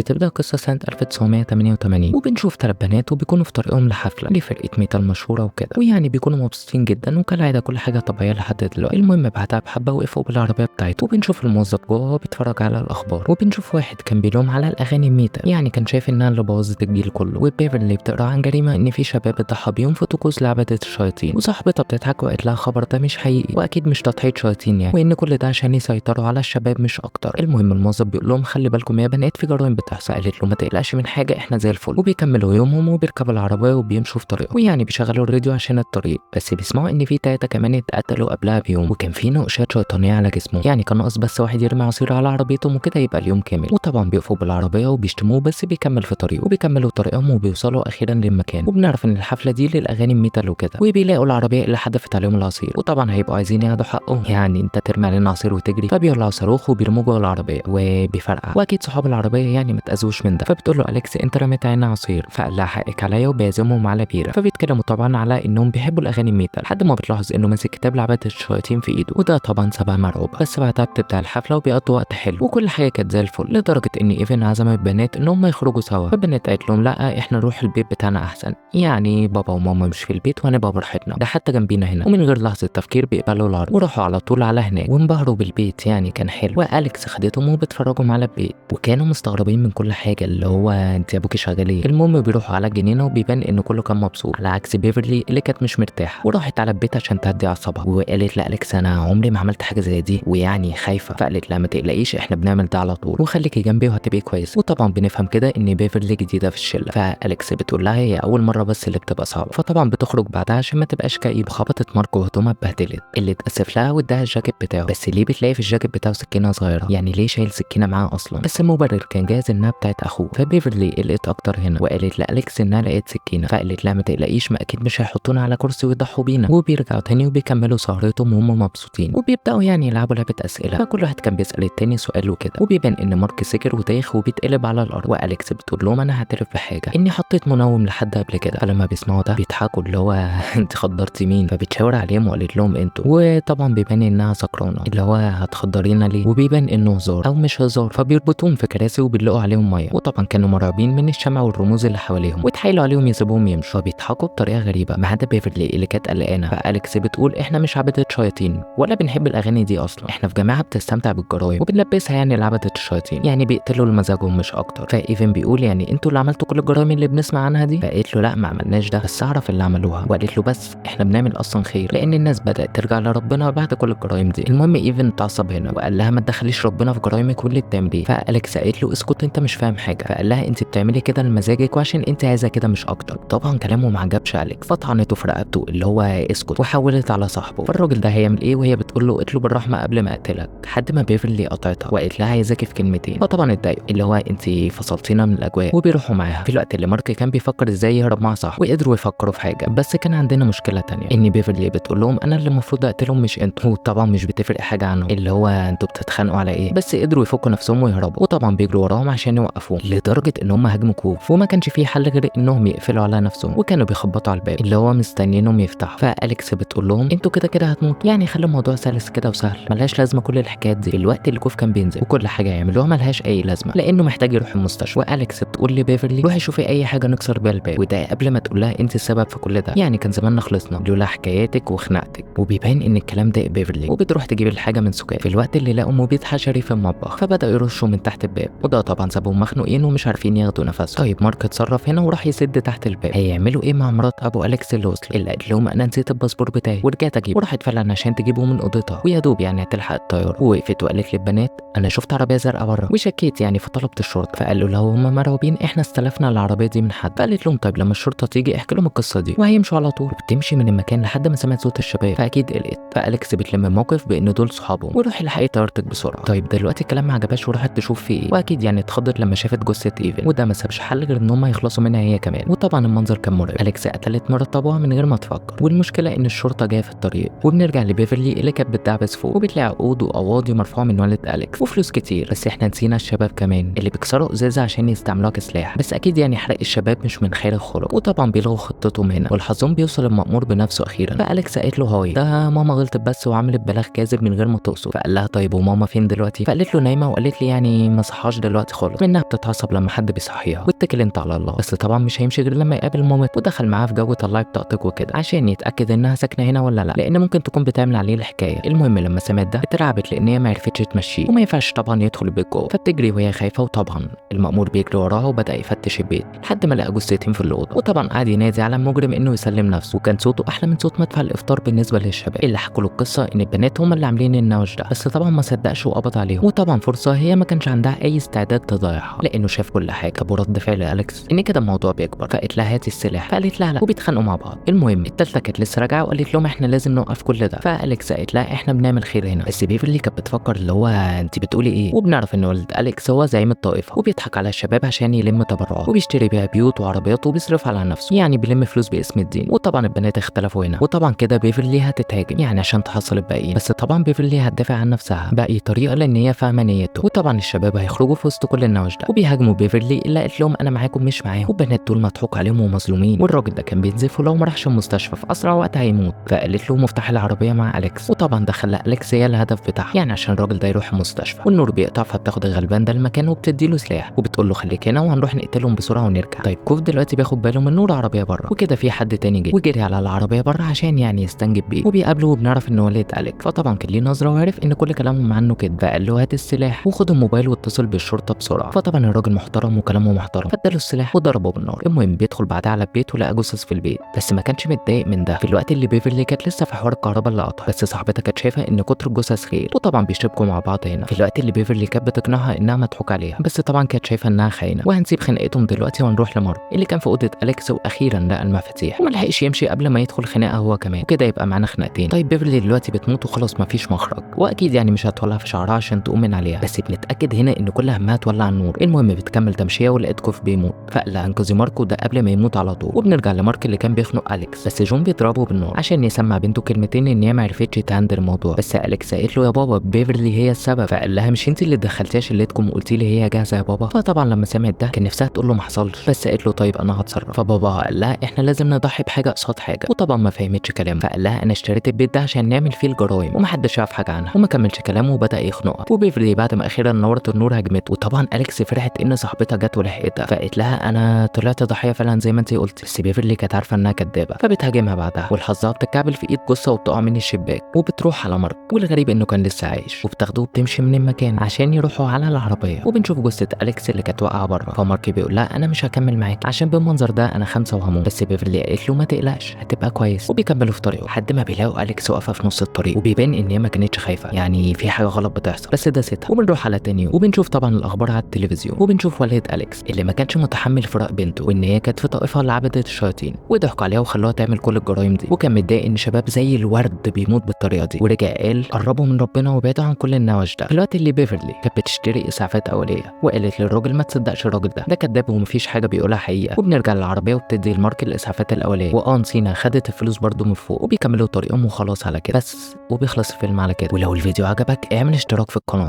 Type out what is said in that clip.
بتبدأ القصة سنة 1988 وبنشوف 3 بنات وبيكونوا في طريقهم لحفلة لفرقة ميتال مشهورة وكده، ويعني بيكونوا مبسوطين جدا وكالعادة كل حاجة طبيعية لحد دلوقتي. المهم بعدها بحبة وقفوا بالعربية بتاعته وبنشوف الموظف جوه وهو بيتفرج على الأخبار، وبنشوف واحد كان بيلوم على الأغاني الميتال، يعني كان شايف إنها اللي بوظت الجيل كله. وبيفرلي بتقرا عن جريمة إن في شباب اتضحى بيهم في طقوس لعبة الشياطين، وصاحبتها بتضحك وقالت لها خبر ده مش حقيقي واكيد مش تضحية شياطين يعني، وان كل ده عشان يسيطروا على الشباب مش اكتر. المهم الموظف بيقول لهم خلي بالكم يا بنات في جرائم بتحصل. قالت له ما تقلقش من حاجه احنا زي الفل، وبيكملوا يومهم وبيركبوا العربيه وبيمشوا في طريقهم، ويعني بيشغلوا الراديو عشان الطريق، بس بيسمعوا ان في 3 كمان اتقتلوا قبلها بيوم، وكان في نقشات شيطانيه على جسمه، يعني كان ناقص بس واحد يرمي عصير على عربيتهم وكده يبقى اليوم كامل. وطبعا بيقفوا بالعربيه وبيشتموه بس بيكمل في طريقه، وبيكملوا طريقهم وبيوصلوا اخيرا للمكان، وبنعرف ان الحفله دي للاغاني الميتال وكده، وبيلاقوا العربيه اللي حدفت عليهم العصير، وطبعا هيبقوا عايزين ياخدوا حقهم، يعني انت ترمي علينا عصير وتجري، فبيولعوا صاروخ وبيرموه جوه العربيه وبيفرقع، واكيد صحاب العربيه يعني ما اتاذوش من ده. فبتقول له اليكس انت رميت علينا عصير، فقال لها حقك عليا وبيعزمهم على بيره. فبيتكلموا طبعا على انهم بيحبوا الاغاني الميتال لحد ما بتلاحظ انه ماسك كتاب لعبه الشياطين في ايده، وده طبعا سابها مرعوبه. بس بعدها بتبدا الحفله وبيقضوا وقت حلو وكل حاجه كانت زي الفل، لدرجه ان ايفن عزم البنات ان هم يخرجوا سوا. فالبنات قالت لهم لا احنا نروح البيت بتاعنا احسن، يعني بابا وماما مش في البيت وهنبقى براحتنا، ده حتى جنبينا هنا. ومن غير لحظه تفكير بيقبلوا العرض وراحوا على طول على هناك وانبهروا بالبيت، يعني كان حلو. واليكس خدتهم وبتفرجهم على البيت وكانوا مستغربين من كل حاجه، اللي هو انت يا ابوكي شغال ايه. المهم بيروحوا على الجنينه وبيبان ان كله كان مبسوط، على عكس بيفرلي اللي كانت مش مرتاحه وراحت على البيت عشان تهدي اعصابها، وقالت لاليكس انا عمري ما عملت حاجه زي دي ويعني خايفه. فقالت لا ما تقلقيش احنا بنعمل ده على طول وخليكي جنبي وهتبقي كويس. وطبعا بنفهم كده ان بيفرلي جديده في الشله، فاليكس بتقول لها هي اول مره بس اللي بتبقى صعبه، فطبعا بتخرج بعدها عشان ما تبقاش كئيب. خبطت ماركو وهدومها اتبهدلت، اللي اتاسف لها واداها الجاكيت بتاعه، بس ليه بتلاقي في الجاكيت بتاعه سكينه صغيره، يعني ليه شايل سكينه معاه اصلا؟ بس المبرر كان جاهز انها بتاعت اخوه. فبيفرلي قلقت اكتر هنا وقالت لاليكس انها لقيت سكينه، فقالت لها ما تقلقيش ما اكيد مش هيحطونا على كرسي ويضحوا بينا. وبيرجعوا تاني وبيكملوا سهرتهم وهم مبسوطين وبيبداوا يعني يلعبوا لعبه اسئله، فكل واحد كان بيسال التاني سؤال وكده، وبيبان ان مارك سكر ودايخ وبيتقلب على الارض. واليكس بتقول لهم انا هعترف بحاجه اني حطيت منوم لحد قبل كده. فلما بيسمعوا ده بيضحكوا اللي هو انت خدرتي مين؟ فبتشاور عليهم وقالت لهم انتوا، وطبعا بيبان انها سكرانه اللي هو هتخدرينا ليه، وبيبان انه هزار او مش هزار. فبيربطوهم في كراسي وبيلقوا عليهم ميه، وطبعا كانوا مرعوبين من الشمع والرموز اللي حواليهم وتحايلوا عليهم يسيبوهم يمشوا، فبيضحكوا بطريقه غريبه ما عدا بيفرلي اللي كانت قلقانه. فاليكس بتقول احنا مش عبده شياطين ولا بنحب الاغاني دي اصلا، احنا في جماعه بتستمتع بالجرايم وبنلبسها يعني لعبده الشياطين، يعني بيقتلوا لمزاجهم مش اكتر. فايفن بيقول يعني انتوا اللي عملتوا كل الجرايم اللي بنسمع عنها دي؟ فقالت له لا ما عملناش ده، بس اعرف اللي عملوها. وقالت له بس احنا بنعمل اصلا خير لان الناس بدات ترجع لربنا بعد كل الجرايم دي. المهم ايفن اتعصب هنا وقال لها ما تدخليش ربنا في جرايمك واللي بتعمليه. فاليكس قالت له اسكت انت مش فاهم حاجه. فقال لها انت بتعملي كده لمزاجك وعشان انت عايزه كده مش اكتر. طبعا كلامه ما عجبش اليكس فطعنته في رقبته اللي هو اسكت، وحولت على صاحبه. فالراجل ده هيعمل ايه وهي بتقول له اطلب الرحمه قبل ما اقتلك، لحد ما بيفرلي قطعتها وقالت لها عايزاكي في كلمتين. فطبعا اتضايقوا اللي هو انت فصلتينا من الاجواء، وبيروحوا معاها في الوقت اللي مارك كان بيفكر ازاي يهرب مع صاحبه. وقدروا يفكروا في حاجه، بس كان عندنا مشكله تانية ان بيفرلي بتقول لهم انا اللي المفروض اقتلهم مش انتوا، وطبعا مش بتفرق حاجه عنهم اللي هو انتوا بتتخانقوا على ايه. بس قدروا يفكوا نفسهم ويهربوا، وطبعا بيجروا وراهم عشان يوقفوهم لدرجه ان هم هاجموا كوف وما كانش فيه حل غير انهم يقفلوا على نفسهم، وكانوا بيخبطوا على الباب اللي هو مستنيينهم يفتحوا. فاليكس بتقول لهم انتوا كده كده هتموتوا، يعني خلوا الموضوع سلس كده وسهل، ملهاش لازمه كل الحكايات دي. الوقت اللي كوف كان بينزل وكل حاجه يعملوها ملهاش اي لازمه لانه محتاج يروح المستشفى. واليكس بتقول لبيفرلي روحي شوفي اي حاجه نكسر بيها الباب، وده قبل ما تقول لها انت السبب في كل ده، يعني كان زماننا خلصنا لولا حكاياتك وخناقتك. وبيبان ان الكلام ده بيفرلي وبتروح تجيب الحاجه من سكان في الوقت اللي لقوا مبيد حشري في المطبخ، فبداوا يرشوا من تحت الباب، وده طبعا سابهم مخنوقين ومش عارفين ياخدوا نفسهم. طيب مارك اتصرف هنا وراح يسد تحت الباب. هيعملوا ايه مع مرات ابو اليكس اللي وصلت، اللي قالت لهم انا نسيت الباسبور بتاعي ورجعت اجيبه، وراحت فعلا عشان تجيبه من اوضتها ويا دوب يعني هتلحق الطياره. ووقفت وقالت للبنات انا شفت عربيه زرقاء بره وشكيت يعني فطلبت الشرطه. فقالوا لها هم مرعوبين احنا استلفنا العربيه دي من حد. فقالت لهم طيب لما الشرطه تيجي احكي لهم القصه دي، وهيمشوا على طول. وبتمشي من المكان لحد ما سمعت صوت الشباب فاكيد قلقت. فاليكس بتلم الموقف بان دول صحابهم وروحي الحقي طيارتك بسرعه. طيب دلوقتي الكلام ما عجبهاش وراحت تشوف في ايه، واكيد يعني اتخضت لما شافت جثه ايفن، وده ما سابش حل غير ان هم يخلصوا منها هي كمان. وطبعا المنظر كان مرعب، اليكس قتلت مرات ابوها من غير ما تفكر، والمشكله ان الشرطه جايه في الطريق. وبنرجع لبيفرلي اللي كانت بتدعبس فوق وبتلاقي عقود وقواضي مرفوعه من والد اليكس وفلوس كتير، بس احنا نسينا الشباب كمان اللي بيكسروا ازازه عشان يستعملوها كسلاح، بس اكيد يعني حرق الشباب مش من خير الخلق. وطبعا بيلغوا خطتهم هنا والحظهم بيوصل المأمور بنفسه اخيرا. فاليكس قالت له هاي ده ماما غلطت بس وعملت بلاغ كاذب من غير ما تقصد. فقال لها طيب وماما فين دلوقتي؟ فقالت له نايمه، وقالت لي يعني ما صحاش دلوقتي خالص. برضه منها بتتعصب لما حد بيصحيها واتكل انت على الله، بس طبعا مش هيمشي غير لما يقابل مامته ودخل معاها في جو طلعي بطاقتك وكده عشان يتاكد انها ساكنه هنا ولا لا، لان ممكن تكون بتعمل عليه الحكايه. المهم لما سمعت ده اترعبت لان هي ما عرفتش تمشيه وما ينفعش طبعا يدخل البيت جوه، فبتجري وهي خايفه، وطبعا المأمور بيجري وراها وبدا يفتش البيت لحد ما لقى جثتين في الاوضه، وطبعا قعد ينادي على المجرم انه يسلم نفسه، وكان صوته احلى من صوت مدفع الافطار بالنسبه للشباب اللي حكوا له القصه ان البنات هم اللي عاملين النوش ده، بس طبعا ما صدقش وقبض عليهم. وطبعا فرصه هي ما كانش عندها اي استعداد تضيعها لانه شاف كل حاجه. طب ورد فعل اليكس ان كده الموضوع بيكبر، فقالت لها هاتي السلاح، فقالت لها لا، وبيتخانقوا مع بعض. المهم التالتة كانت لسه راجعه وقالت لهم احنا لازم نوقف كل ده، فاليكس قالت لها احنا بنعمل خير هنا، بس بيفرلي كانت بتفكر اللي هو انت بتقولي ايه، وبنعرف ان والد اليكس هو زعيم الطائفه وبيضحك على الشباب عشان يلم تبرعات وبيشتري بيها بيوت وعربيات وبيصرف على نفسه، يعني بيلم فلوس باسم الدين. وطبعا البنات اختلفوا هنا، وطبعا كده بيفرلي هتتهاجم يعني عشان تحصل الباقيين، بس طبعا بيفرلي هتدافع عن نفسها باي طريقه لان هي فاهمه نيته. وطبعا الشباب هيخرجوا في وسط كل النوش ده وبيهاجموا بيفرلي، الا قالت لهم انا معاكم مش معاهم، والبنات دول مضحوك عليهم ومظلومين، والراجل ده كان بينزف ولو ما راحش المستشفى في اسرع وقت هيموت. فقالت له مفتاح العربيه مع اليكس، وطبعا ده خلى اليكس هي الهدف بتاعها، يعني عشان الراجل ده يروح المستشفى. والنور بيقطع فبتاخد الغلبان ده المكان وبتديله سلاح وبتقول له خليك هنا وهنروح نقتلهم بسرعه ونرجع. طيب كوف دلوقتي بياخد باله من نور عربيه بره، وكده في حد تاني جه وجري على العربيه بره عشان يعني يستنجد بيه، وبيقابله وبنعرف ان والد اليكس، فطبعا كان ليه نظره وعرف ان كل كلامهم عنه كده، فقال له هات السلاح وخد الموبايل واتصل بالشرطه بسرعه. فطبعا الراجل محترم وكلامه محترم، فاداله السلاح وضربه بالنار. المهم بيدخل بعدها على البيت ولقى جثث في البيت، بس ما كانش متضايق من ده في الوقت اللي بيفرلي كانت لسه في حوار الكهرباء اللي قطع، بس صاحبتها كانت شايفه ان كتر الجثث خير، وطبعا بيشتبكوا مع بعض هنا في الوقت اللي بيفرلي كانت بتقنعها انها مضحوك عليها، بس طبعا كانت شايفه انها خاينه. وهنسيب خناقتهم دلوقتي وهنروح لمارك اللي كان في اوضه اليكس، واخيرا لقى المفاتيح وما لحقش يمشي قبل ما يدخل خناقه هو كمان، وكده يبقى معانا خناقتين. طيب بيفرلي دلوقتي بتموت وخلاص مفيش مخرج، واكيد يعني مش هتولع في شعرها عشان تقوم من عليها، بس بنتاكد هنا ان كل همها تولع النور. المهم بتكمل تمشيه ولقيت كوف بيموت، فقلق انقذي ماركو ده قبل ما يموت على طول. وبنرجع لمارك اللي كان بيخنق اليكس، بس جون بيضربه بالنار عشان يسمع بنته كلمتين ان هي ما عرفتش تهندل الموضوع، بس اليكس قالت له يا بابا بيفرلي هي السبب، فقال لها مش انت اللي دخلتيها شلتكم وقلتي لي هي جاهزه يا بابا. فطبعا لما سمعت ده كان نفسها تقول له ما حصلش، بس قالت له طيب انا هتصرف. فبابا قال لها احنا لازم نضحي بحاجه قصاد حاجه، وطبعا ما فهمتش كلام، فقال لها انا اشتريت البيت ده عشان نعمل فيه الجرايم ومحدش يعرف حاجه عنها، وما كملش كلامه وبدا يخنقها. وبيفرلي بعد ما اخيرا نورت النور هجمته، وطبعا اليكس فرحت ان صاحبتها جت ولحقتها، فقالت لها انا طلعت ضحيه فعلا زي ما انت قلتي، بس بيفرلي كانت عارفه انها كدابه، فبتهاجمها بعدها والحظها بتتكعبل في ايد جثه وبتقع من الشباك وبتروح على مارك، والغريب انه كان لسه عايش، وبتاخده وبتمشي من المكان عشان يروحوا على العربيه، وبنشوف جثه اليكس اللي كانت واقعه بره. فمارك بيقول لها انا مش هكمل معاك عشان بالمنظر ده انا 5 وهموت، بس بيفرلي قالت له ما تقلقش هتبقى كويس. وبيكملوا في طريقه لحد ما بيلاقوا اليكس واقفه في نص الطريق، وبيبان ان هي ما كانتش خايفه، يعني في حاجه غلط بتحصل، بس ده ستها. وبنروح على تاني يوم وبنشوف طبعا الاخبار على التلفزيون، وبنشوف والد اليكس اللي ما كانش متحمل فراق بنته وان هي كانت في طائفه لعبده الشياطين، وضحكوا عليها وخلوها تعمل كل الجرايم دي، وكان متضايق ان شباب زي الورد بيموت بالطريقه دي، ورجع قال قربوا من ربنا وابعدوا عن كل النوش ده. في الوقت اللي بيفرلي كانت بتشتري اسعافات اوليه، وقالت للراجل ما تصدقش الراجل ده كداب ومفيش حاجه بيقولها حقيقه. وبنرجع للعربيه وبتدي المارك الاسعافات الاوليه، نسينا خدت الفلوس برده من فوق، وبيكملوا طريقهم وخلاص على كده بس، وبيخلص الفيلم على كده. ولو الفيديو عجبك اعمل اشتراك في القناه.